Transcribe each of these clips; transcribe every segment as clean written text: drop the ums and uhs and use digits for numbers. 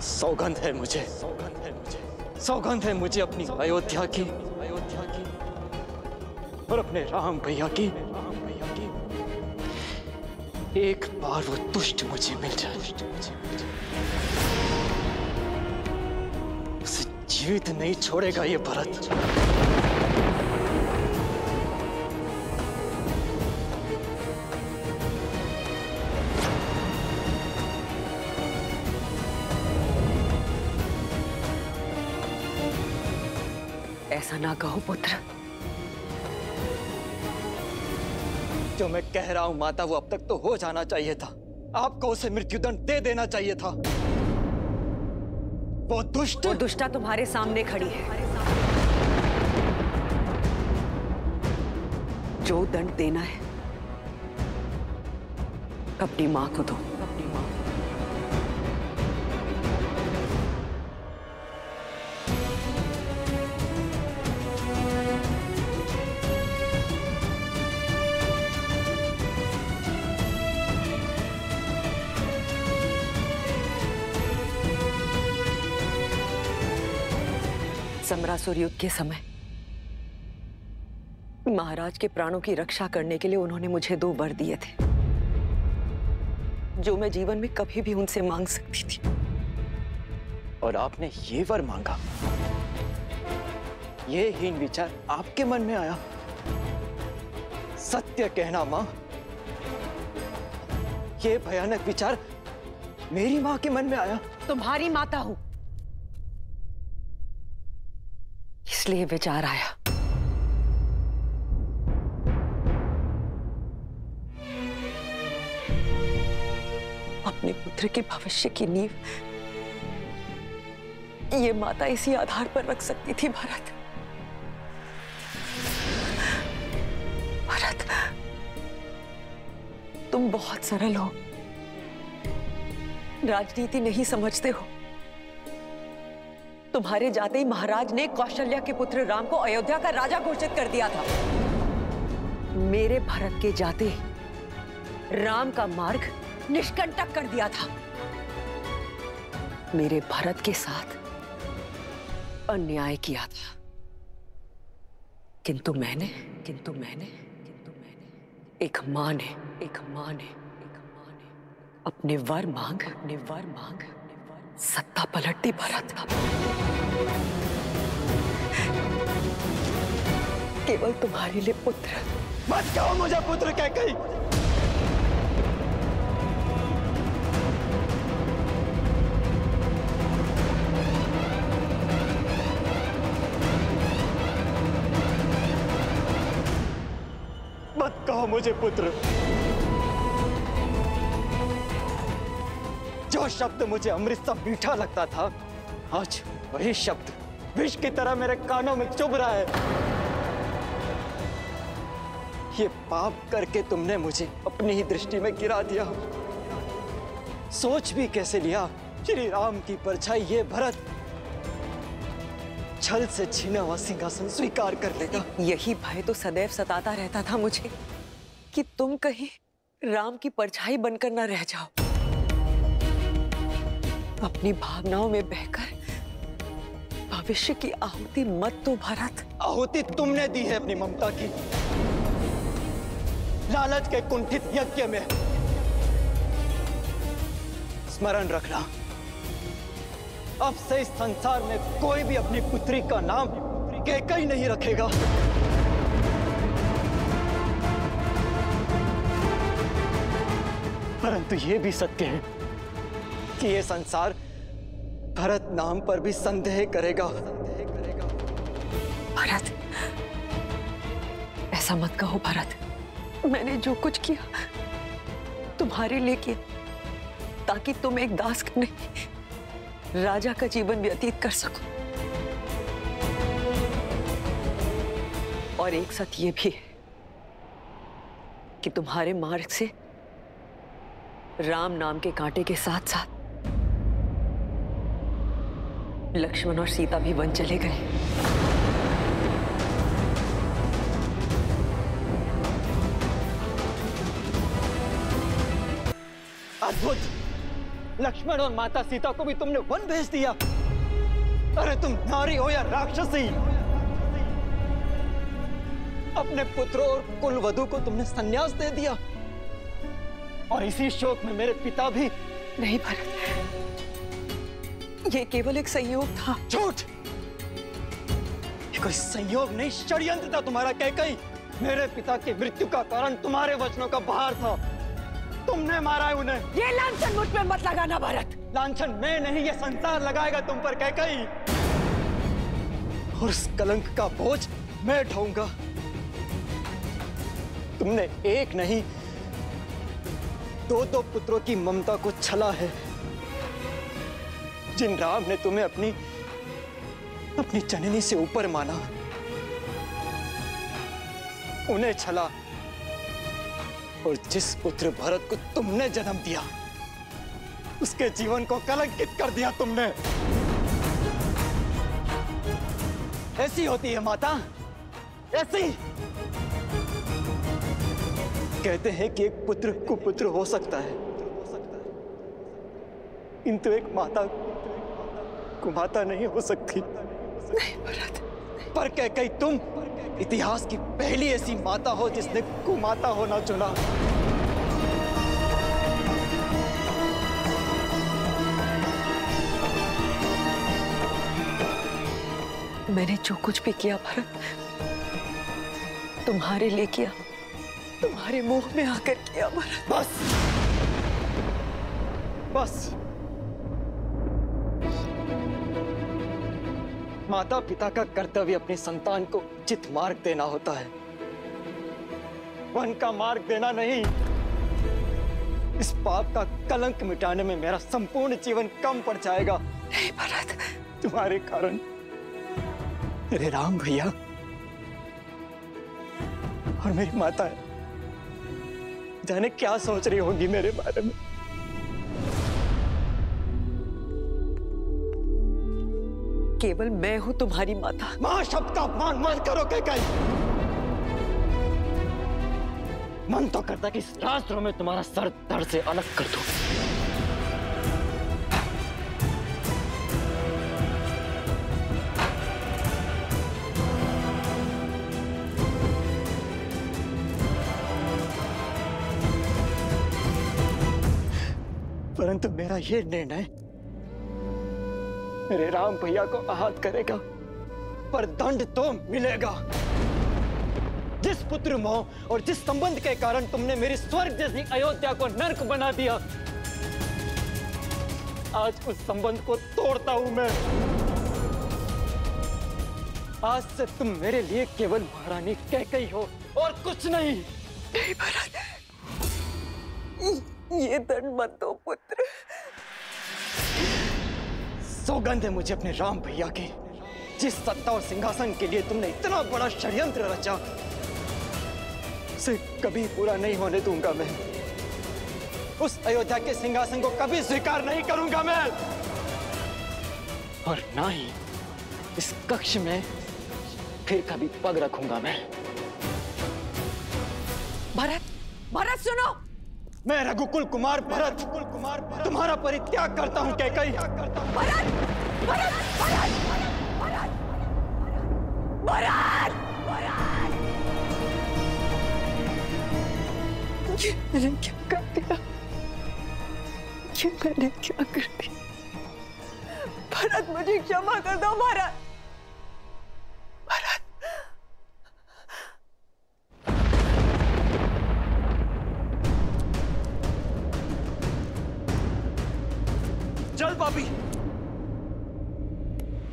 सौगंध है मुझे, सौगंध है मुझे अपनी अयोध्या की और अपने राम भैया की। एक बार वो दुष्ट मुझे मिल जाए, उसे जीवित नहीं छोड़ेगा ये भरत। ऐसा ना कहो पुत्र। जो मैं कह रहा हूं माता, वो अब तक तो हो जाना चाहिए था। आपको उसे मृत्युदंड दे देना चाहिए था। वो दुष्टा तुम्हारे सामने खड़ी है। जो दंड देना है अपनी मां को दो। समरासुर युद्ध के समय महाराज के प्राणों की रक्षा करने के लिए उन्होंने मुझे 2 वर दिए थे, जो मैं जीवन में कभी भी उनसे मांग सकती थी। और आपने ये वर मांगा? ये हीन विचार आपके मन में आया? सत्य कहना मां, ये भयानक विचार मेरी मां के मन में आया? तुम्हारी माता हूं, इसलिए विचार आया। अपने पुत्र के भविष्य की नींव ये माता इसी आधार पर रख सकती थी। भरत, भरत, तुम बहुत सरल हो, राजनीति नहीं समझते हो। तुम्हारे जाते ही महाराज ने कौशल्या के पुत्र राम को अयोध्या का राजा घोषित कर दिया था। मेरे भरत के जाते ही राम का मार्ग निष्कंटक कर दिया था। मेरे भरत के साथ अन्याय किया था, किंतु मैंने एक मां ने अपने वर मांग सत्ता पलट दी। भरत, केवल तुम्हारे लिए पुत्र। मत कहो मुझे पुत्र कह गई। मत कहो मुझे पुत्र। जो शब्द मुझे अमृत सा मीठा लगता था, आज वही शब्द विष की तरह मेरे कानों में चुभ रहा है। ये पाप करके तुमने मुझे अपनी ही दृष्टि में गिरा दिया। सोच भी कैसे लिया श्री राम की परछाई ये भरत छल से छीना हुआ सिंहासन स्वीकार कर लेगा। यही भय तो सदैव सताता रहता था मुझे कि तुम कहीं राम की परछाई बनकर न रह जाओ। अपनी भावनाओं में बहकर भविष्य की आहुति मत दो भरत। आहुति तुमने दी है अपनी ममता की, लालच के कुंठित यज्ञ में। स्मरण रखना, अब से इस संसार में कोई भी अपनी पुत्री का नाम कैकेयी नहीं रखेगा। परंतु यह भी सत्य है कि यह संसार भरत नाम पर भी संदेह करेगा। भरत, ऐसा मत कहो भरत। मैंने जो कुछ किया तुम्हारे लिए किया, ताकि तुम एक दास का नहीं राजा का जीवन व्यतीत कर सको। और एक सत्य ये भी है कि तुम्हारे मार्ग से राम नाम के कांटे के साथ साथ लक्ष्मण और सीता भी वन चले गए। अद्भुत, लक्ष्मण और माता सीता को भी तुमने वन भेज दिया। अरे तुम नारी हो या राक्षसी, अपने पुत्रों और कुलवधु को तुमने संन्यास दे दिया। और इसी शोक में मेरे पिता भी। नहीं भरत, ये केवल एक संयोग था। झूठ! ये कोई संयोग नहीं, षड्यंत्र था तुम्हारा कैकई। मेरे पिता की मृत्यु का कारण तुम्हारे वचनों का भार था। तुमने मारा है उन्हें। ये लांछन मुझ पे मत लगाना भरत। लांछन मैं नहीं, ये संसार लगाएगा तुम पर कैकई। और उस कलंक का बोझ मैं ढोऊंगा। तुमने एक नहीं, दो पुत्रों की ममता को छला है। जिन राम ने तुम्हें अपनी जननी से ऊपर माना, उन्हें छला। और जिस पुत्र भरत को तुमने जन्म दिया, उसके जीवन को कलंकित कर दिया तुमने। ऐसी होती है माता, ऐसी। कहते हैं कि एक पुत्र कुपुत्र हो सकता है, किंतु एक माता कुमाता नहीं हो सकती। नहीं भरत। पर कैकई तुम इतिहास की पहली ऐसी माता हो जिसने कुमाता होना चुना। मैंने जो कुछ भी किया भरत, तुम्हारे लिए किया, तुम्हारे मुंह में आकर किया भरत। बस बस। माता पिता का कर्तव्य अपनी संतान को उचित मार्ग देना होता है, वन का मार्ग देना नहीं। इस पाप का कलंक मिटाने में मेरा संपूर्ण जीवन कम पड़ जाएगा। नहीं भरत। तुम्हारे कारण मेरे राम भैया और मेरी माता जाने क्या सोच रही होगी मेरे बारे में। केवल मैं हूं तुम्हारी माता। मां शब्द का अपमान मत करो कैकई। मन तो करता कि इस रास्त्रों में तुम्हारा सर धड़ से अलग कर दूं। परंतु मेरा यह निर्णय मेरे राम भैया को आहत करेगा, पर दंड तो मिलेगा। जिस पुत्र मोह और जिस संबंध के कारण तुमने मेरी स्वर्ग जैसी अयोध्या को नर्क बना दिया, आज उस संबंध को तोड़ता हूं मैं। आज से तुम मेरे लिए केवल महारानी कैकई हो और कुछ नहीं। नहीं भरत, ये दंड मत दो पुत्र। सौगंध है मुझे अपने राम भैया की। जिस सत्ता और सिंहासन के लिए तुमने इतना बड़ा षड्यंत्र रचा, उसे कभी पूरा नहीं होने दूंगा मैं। उस अयोध्या के सिंहासन को कभी स्वीकार नहीं करूंगा मैं। और ना ही इस कक्ष में फिर कभी पग रखूंगा मैं। भरत, भरत सुनो। मैं रघुकुल कुमार भरत तुम्हारा परित्याग करता हूं कैकई। भरत, भरत, भरत, भरत, भरत, भरत, भरत। ये मैंने क्या कर दिया? ये मैंने क्या कर दिया? भरत, मुझे क्षमा कर दो भरत। भरत, चल पापी।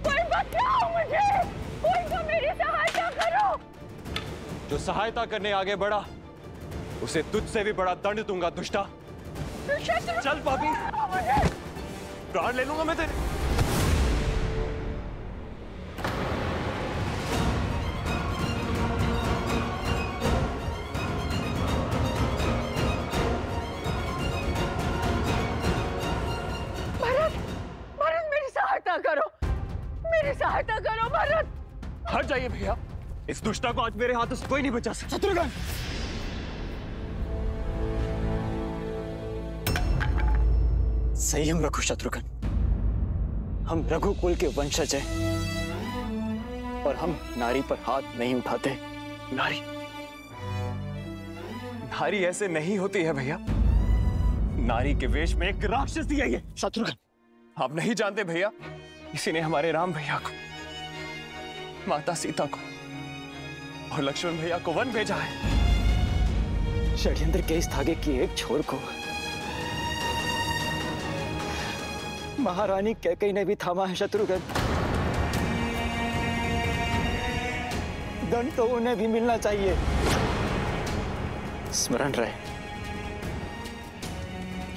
कोई बचाओ मुझे, कोई तो मेरी सहायता करो। जो सहायता करने आगे बढ़ा, उसे तुझसे भी बड़ा दंड दूंगा दुष्टा। चल पापी, प्राण ले लूंगा मैं तेरे। मेरी सहायता करो भरत। हट जाइए भैया, इस दुष्टा को आज मेरे हाथों से कोई नहीं बचा सकता। शत्रुघ्न, संयम रखो शत्रुघ्न। हम रघुकुल के वंशज हैं और हम नारी पर हाथ नहीं उठाते। नारी नारी ऐसे नहीं होती है भैया। नारी के वेश में एक राक्षसी है ये। शत्रुघ्न, आप नहीं जानते भैया, इसी ने हमारे राम भैया को, माता सीता को और लक्ष्मण भैया को वन भेजा है। षड्यंत्र के इस धागे की एक छोर को महारानी कैकेयी ने भी थामा है शत्रुघ्न। दंड तो उन्हें भी मिलना चाहिए। स्मरण रहे,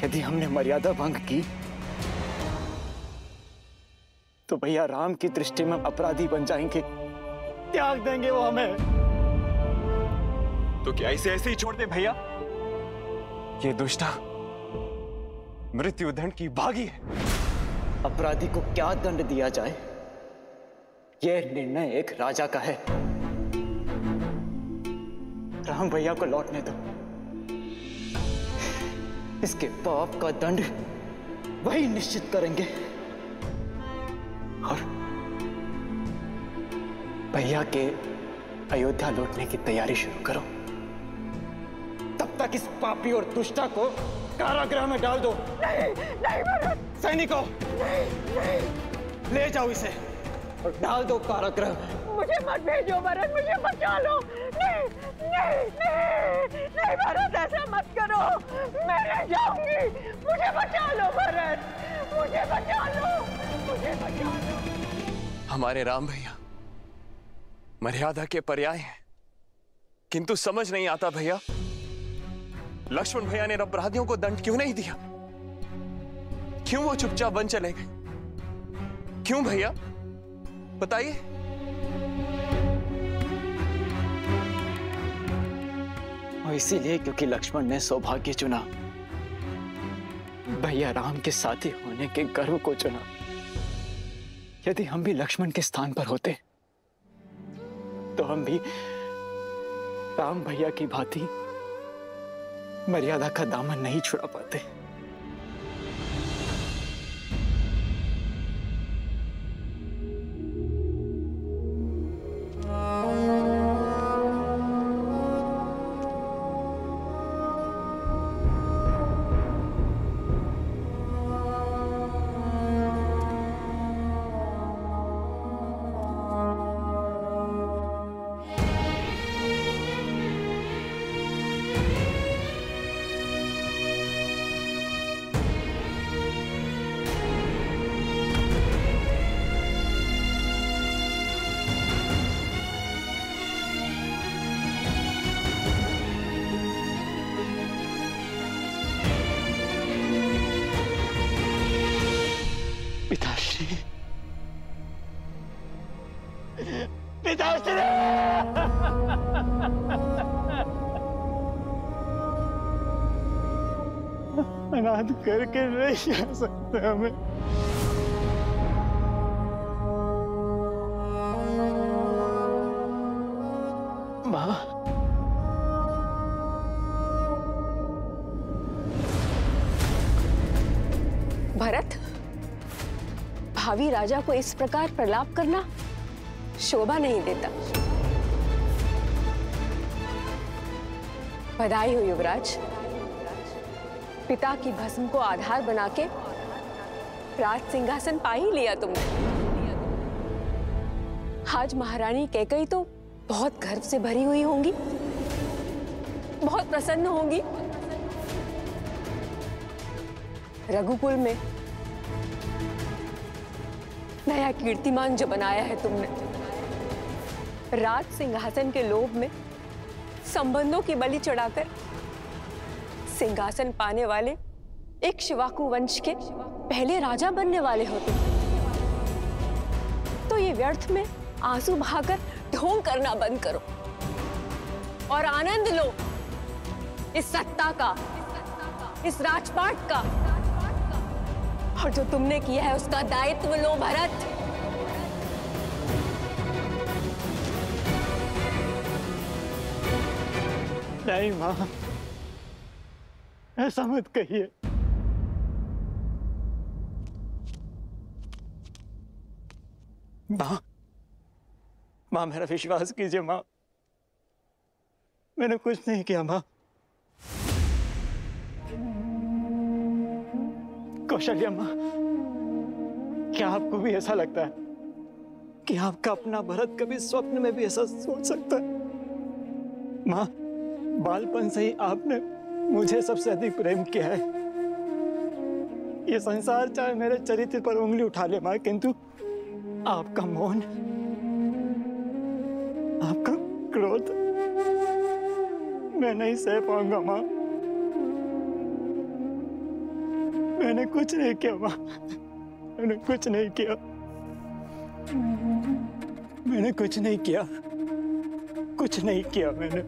यदि हमने मर्यादा भंग की तो भैया राम की दृष्टि में अपराधी बन जाएंगे, त्याग देंगे वो हमें। तो क्या इसे ऐसे ही छोड़ दे भैया? ये दुष्टा मृत्युदंड की भागी है। अपराधी को क्या दंड दिया जाए, यह निर्णय एक राजा का है। राम भैया को लौटने दो। इसके पाप का दंड वही निश्चित करेंगे। और भैया के अयोध्या लौटने की तैयारी शुरू करो। तब तक इस पापी और दुष्टा को कारागृह में डाल दो। नहीं, नहीं भरत। सैनिकों, ले जाओ इसे और डाल दो कारागृह में। मुझे मत भेजो भरत, मुझे बचा लो। नहीं नहीं नहीं नहीं भरत, ऐसा मत करो, मैं रह जाऊंगी। मुझे बचा लो भरत, मुझे बचा लो, मुझे बचा लो। हमारे राम भैया मर्यादा के पर्याय हैं, किंतु समझ नहीं आता भैया, लक्ष्मण भैया ने अपराधियों को दंड क्यों नहीं दिया? क्यों वो चुपचाप वन चले गए? क्यों भैया बताइए। और इसीलिए क्योंकि लक्ष्मण ने सौभाग्य चुना, भैया राम के साथी होने के गर्व को चुना। यदि हम भी लक्ष्मण के स्थान पर होते तो हम भी राम भैया की भांति मर्यादा का दामन नहीं छुड़ा पाते। पिताश्री, पिताश्री, अनाथ करके नहीं आ सकते हमें। माँ, भरत, भावी राजा को इस प्रकार प्रलाप करना शोभा नहीं देता। बधाई हो युवराज, पिता की भस्म को आधार बना के राज सिंहासन पा ही लिया तुमने। आज महारानी कैकेयी तो बहुत गर्व से भरी हुई होंगी, बहुत प्रसन्न होंगी। रघुकुल में नया कीर्तिमान जो बनाया है तुमने, राज सिंहासन के लोभ में संबंधों की बलि चढ़ाकर सिंहासन पाने वाले एक शिवाकु वंश के पहले राजा बनने वाले हो तुम। तो ये व्यर्थ में आंसू बहाकर ढोंग करना बंद करो और आनंद लो इस सत्ता का, इस राजपाट का, और जो तुमने किया है उसका दायित्व लो भरत। नहीं माँ, ऐसा मत कहिए। माँ, माँ मेरा विश्वास कीजिए माँ, मैंने कुछ नहीं किया माँ। कौशल्या माँ, क्या आपको भी ऐसा लगता है कि आपका अपना भरत कभी स्वप्न में भी ऐसा सोच सकता है? माँ, बालपन से ही आपने मुझे सबसे अधिक प्रेम किया है। ये संसार चाहे मेरे चरित्र पर उंगली उठा ले माँ, किंतु आपका मौन, आपका क्रोध मैं नहीं सह पाऊंगा माँ। मैंने कुछ नहीं किया माँ, मैंने कुछ नहीं किया, मैंने कुछ नहीं किया, कुछ नहीं किया मैंने।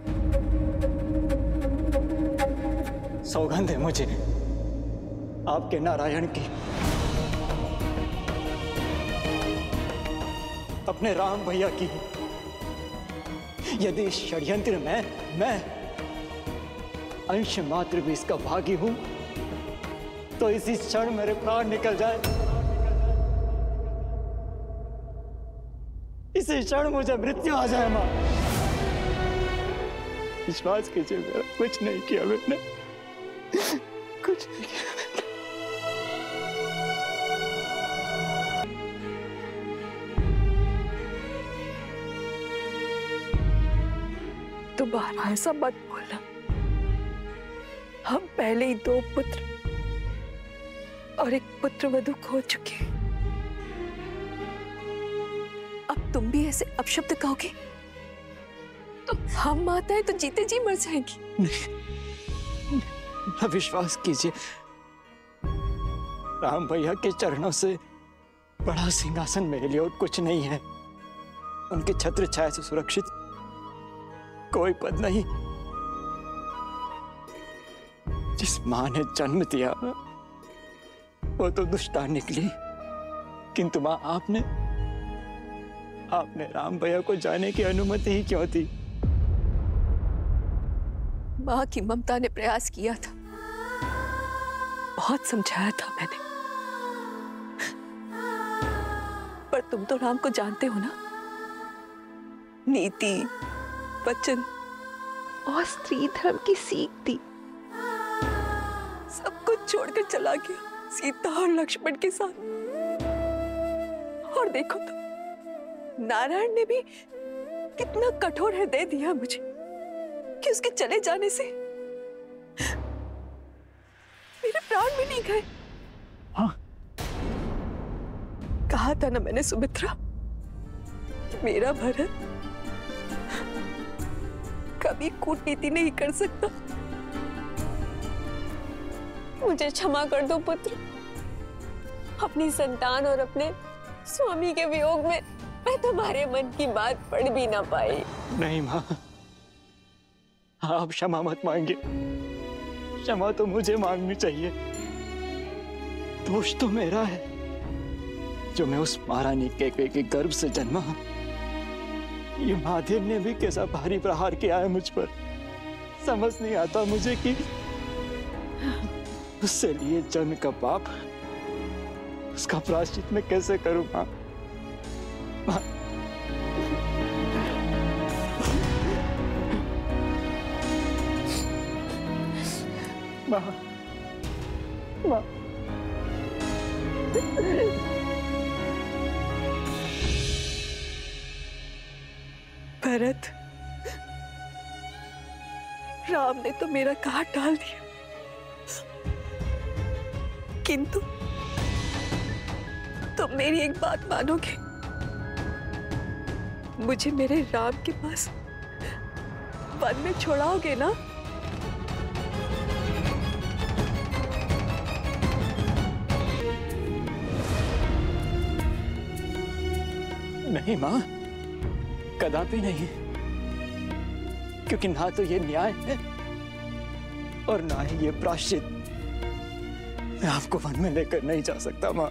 सौगंध है मुझे आपके नारायण की, अपने राम भैया की। यदि इस षड्यंत्र में मैं अंश मात्र भी इसका भागी हूं, तो इसी क्षण मेरे प्राण निकल जाए, इसी क्षण मुझे मृत्यु आ जाए मां। विश्वास कीजिए, मेरा कुछ नहीं किया मैंने, कुछ नहीं किया मैंने। दोबारा ऐसा मत बोलना। हम पहले ही 2 पुत्र और एक पुत्रवधू खो चुके हैं। अब तुम भी ऐसे अपशब्द कहोगे तो हम माताएं तो जीते जी मर जाएंगी। नहीं, विश्वास कीजिए, राम भैया के चरणों से बड़ा सिंहासन मेरे लिए और कुछ नहीं है। उनके छत्र छाया से सुरक्षित कोई पद नहीं। जिस मां ने जन्म दिया वो तो दुष्टा निकली, किंतु मां आपने राम भैया को जाने की अनुमति ही क्यों दी? मां की ममता ने प्रयास किया था, बहुत समझाया था मैंने, पर तुम तो राम को जानते हो ना। नीति, वचन और स्त्री धर्म की सीख दी, सब कुछ छोड़कर चला गया सीता और लक्ष्मण के साथ। और देखो तो नारायण ने भी कितना कठोर हृदय दिया मुझे कि उसके चले जाने से मेरे प्राण भी नहीं गए। हाँ? कहा था ना मैंने सुमित्रा, मेरा भरत कभी कूटनीति नहीं कर सकता। मुझे क्षमा कर दो पुत्र, अपनी संतान और अपने स्वामी के वियोग में मैं तुम्हारे मन की बात पढ़ भी ना पाई। नहीं मां, आप क्षमा मत मांगिए, क्षमा तो मुझे मांगनी चाहिए। दोष तो मेरा है जो मैं उस महारानी के गर्भ से जन्मा। ये महादेव ने भी कैसा भारी प्रहार किया है मुझ पर। समझ नहीं आता मुझे कि उससे लिए जन्म का पाप, उसका प्रायश्चित मैं कैसे करूं मां? मां, मां, भरत, राम ने तो मेरा घाट डाल दिया, किंतु तुम मेरी एक बात मानोगे? मुझे मेरे राम के पास वन में छोड़ाओगे ना? नहीं मां, कदापि नहीं, क्योंकि ना तो ये न्याय है और ना ही ये प्रायश्चित। मैं आपको वन में लेकर नहीं जा सकता मां।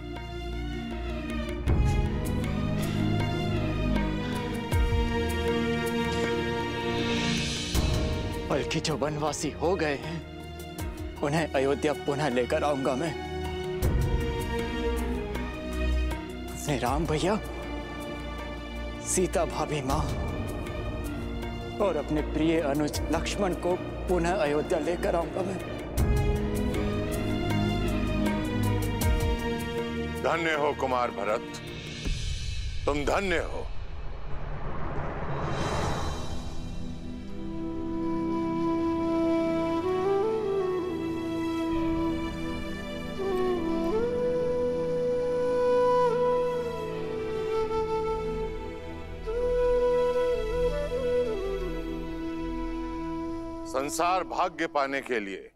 बल्कि जो वनवासी हो गए हैं उन्हें अयोध्या पुनः लेकर आऊंगा मैं। अपने राम भैया सीता भाभी मां और अपने प्रिय अनुज लक्ष्मण को पुनः अयोध्या लेकर आऊंगा मैं। धन्य हो कुमार भरत, तुम धन्य हो। संसार भाग्य पाने के लिए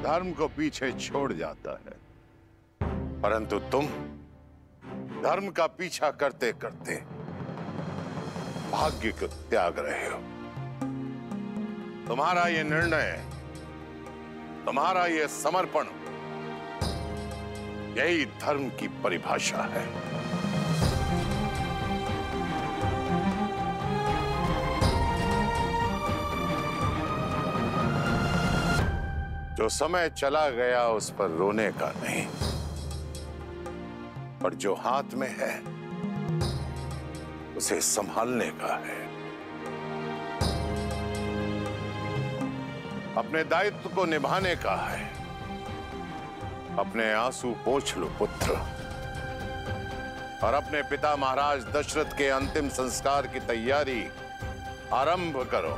धर्म को पीछे छोड़ जाता है, परंतु तुम धर्म का पीछा करते करते भाग्य को त्याग रहे हो। तुम्हारा ये निर्णय, तुम्हारा ये समर्पण, यही धर्म की परिभाषा है। जो समय चला गया उस पर रोने का नहीं, पर जो हाथ में है उसे संभालने का है। अपने दायित्व को निभाने का है। अपने आंसू पोंछ लो पुत्र, और अपने पिता महाराज दशरथ के अंतिम संस्कार की तैयारी आरंभ करो।